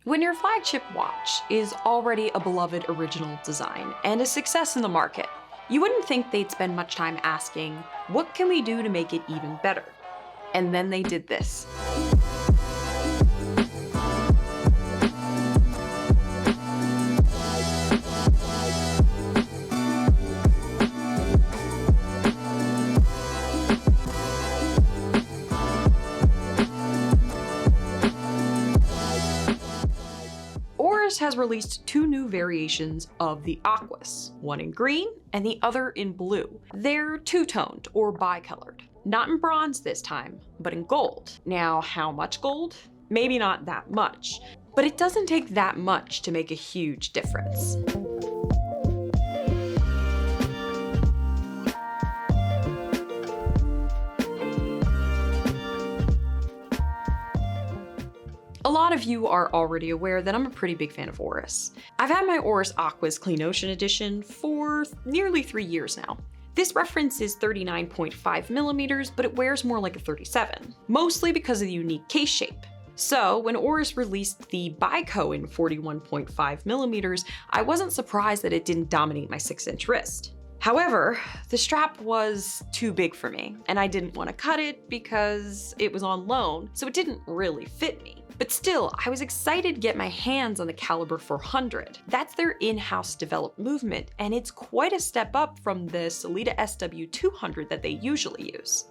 When your flagship watch is already a beloved original design and a success in the market, you wouldn't think they'd spend much time asking, what can we do to make it even better? And then they did this. ORIS has released two new variations of the Aquis, one in green and the other in blue. They're two-toned or bicolored. Not in bronze this time, but in gold. Now, how much gold? Maybe not that much, but it doesn't take that much to make a huge difference. A lot of you are already aware that I'm a pretty big fan of ORIS. I've had my ORIS Aquis Clean Ocean Edition for nearly 3 years now. This reference is 39.5 millimeters, but it wears more like a 37, mostly because of the unique case shape. So when ORIS released the Bico in 41.5 millimeters, I wasn't surprised that it didn't dominate my 6-inch wrist. However, the strap was too big for me, and I didn't want to cut it because it was on loan, so it didn't really fit me. But still, I was excited to get my hands on the Caliber 400. That's their in-house developed movement, and it's quite a step up from the Sellita SW200 that they usually use.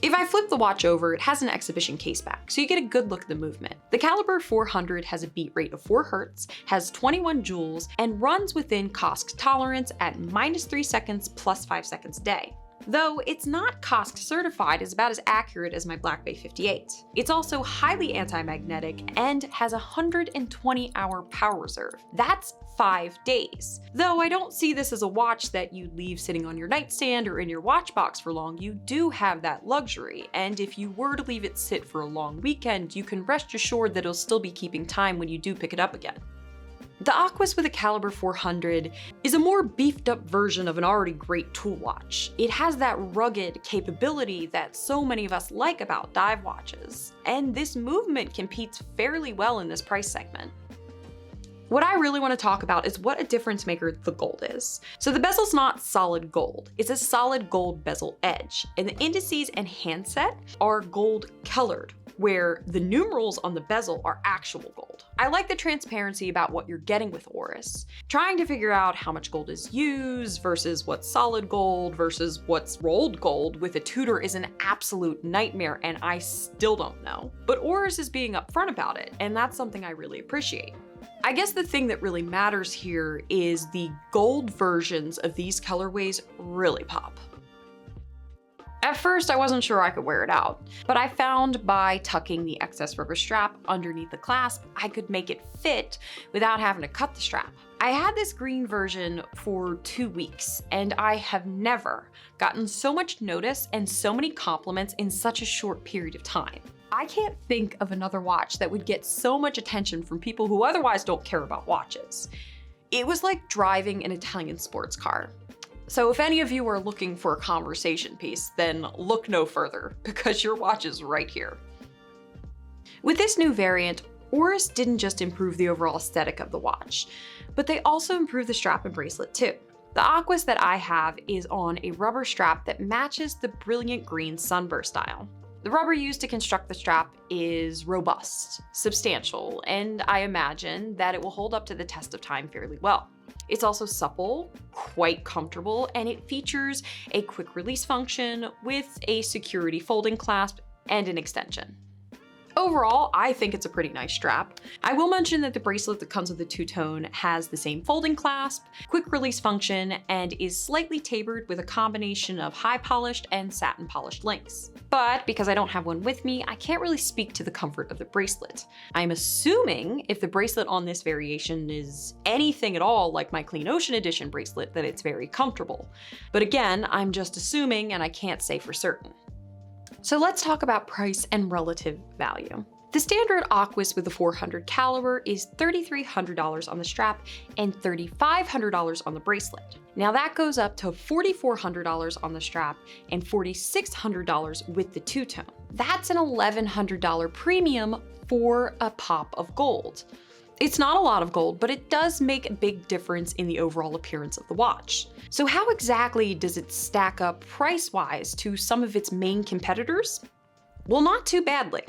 If I flip the watch over, it has an exhibition case back, so you get a good look at the movement. The Caliber 400 has a beat rate of 4 Hz, has 21 joules, and runs within COSC tolerance at -3 seconds plus 5 seconds a day. Though it's not COSC certified, it's about as accurate as my Black Bay 58. It's also highly anti-magnetic and has a 120-hour power reserve. That's 5 days. Though I don't see this as a watch that you'd leave sitting on your nightstand or in your watch box for long, you do have that luxury, and if you were to leave it sit for a long weekend, you can rest assured that it'll still be keeping time when you do pick it up again. The Aquis with a Caliber 400 is a more beefed up version of an already great tool watch. It has that rugged capability that so many of us like about dive watches, and this movement competes fairly well in this price segment. What I really want to talk about is what a difference maker the gold is. So the bezel's not solid gold, it's a solid gold bezel edge, and the indices and handset are gold colored, where the numerals on the bezel are actual gold. I like the transparency about what you're getting with ORIS. Trying to figure out how much gold is used versus what's solid gold versus what's rolled gold with a Tudor is an absolute nightmare, and I still don't know. But ORIS is being upfront about it, and that's something I really appreciate. I guess the thing that really matters here is the gold versions of these colorways really pop. At first, I wasn't sure I could wear it out, but I found by tucking the excess rubber strap underneath the clasp, I could make it fit without having to cut the strap. I had this green version for 2 weeks, and I have never gotten so much notice and so many compliments in such a short period of time. I can't think of another watch that would get so much attention from people who otherwise don't care about watches. It was like driving an Italian sports car. So if any of you are looking for a conversation piece, then look no further, because your watch is right here. With this new variant, ORIS didn't just improve the overall aesthetic of the watch, but they also improved the strap and bracelet too. The Aquis that I have is on a rubber strap that matches the brilliant green sunburst style. The rubber used to construct the strap is robust, substantial, and I imagine that it will hold up to the test of time fairly well. It's also supple, quite comfortable, and it features a quick release function with a security folding clasp and an extension. Overall, I think it's a pretty nice strap. I will mention that the bracelet that comes with the two-tone has the same folding clasp, quick release function, and is slightly tapered with a combination of high polished and satin polished links. But because I don't have one with me, I can't really speak to the comfort of the bracelet. I'm assuming if the bracelet on this variation is anything at all like my Clean Ocean Edition bracelet, that it's very comfortable. But again, I'm just assuming and I can't say for certain. So let's talk about price and relative value. The standard Aquis with the 400 caliber is $3,300 on the strap and $3,500 on the bracelet. Now that goes up to $4,400 on the strap and $4,600 with the two-tone. That's an $1,100 premium for a pop of gold. It's not a lot of gold, but it does make a big difference in the overall appearance of the watch. So how exactly does it stack up price-wise to some of its main competitors? Well, not too badly.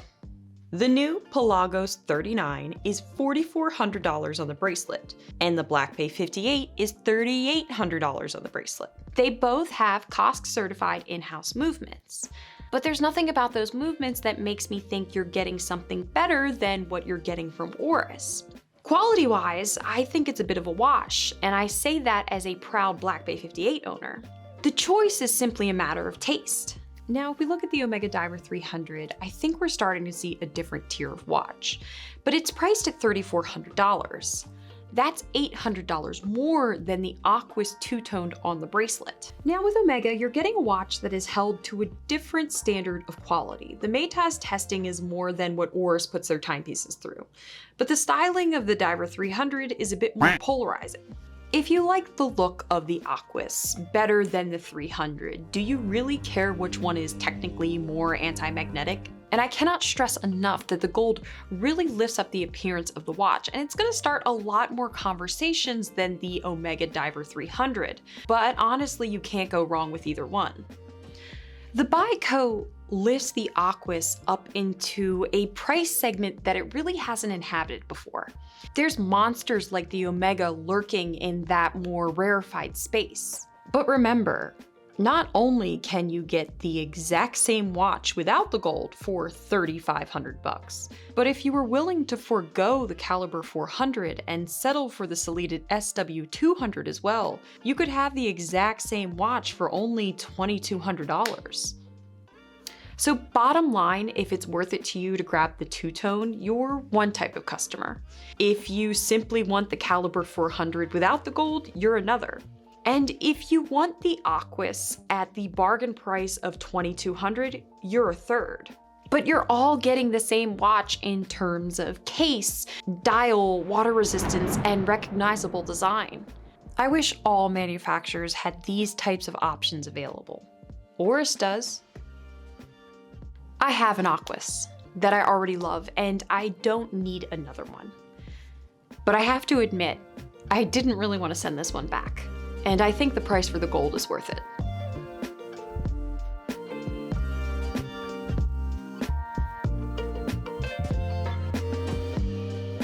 The new Pelagos 39 is $4,400 on the bracelet, and the Black Bay 58 is $3,800 on the bracelet. They both have COSC certified in-house movements, but there's nothing about those movements that makes me think you're getting something better than what you're getting from ORIS. Quality-wise, I think it's a bit of a wash, and I say that as a proud Black Bay 58 owner. The choice is simply a matter of taste. Now, if we look at the Omega Diver 300, I think we're starting to see a different tier of watch, but it's priced at $3,400. That's $800 more than the Aquis two-toned on the bracelet. Now with Omega, you're getting a watch that is held to a different standard of quality. The Maytas testing is more than what ORIS puts their timepieces through, but the styling of the Diver 300 is a bit more polarizing. If you like the look of the Aquis better than the 300, do you really care which one is technically more anti-magnetic? And I cannot stress enough that the gold really lifts up the appearance of the watch, and it's going to start a lot more conversations than the Omega Diver 300, but honestly you can't go wrong with either one. The Baico lifts the Aquis up into a price segment that it really hasn't inhabited before. There's monsters like the Omega lurking in that more rarefied space. But remember, not only can you get the exact same watch without the gold for $3,500, but if you were willing to forego the caliber 400 and settle for the Sellita SW200 as well, you could have the exact same watch for only $2,200. So bottom line, if it's worth it to you to grab the two-tone, you're one type of customer. If you simply want the caliber 400 without the gold, you're another. And if you want the Aquis at the bargain price of $2,200, you're a third. But you're all getting the same watch in terms of case, dial, water resistance, and recognizable design. I wish all manufacturers had these types of options available. ORIS does. I have an Aquis that I already love, and I don't need another one. But I have to admit, I didn't really want to send this one back. And I think the price for the gold is worth it.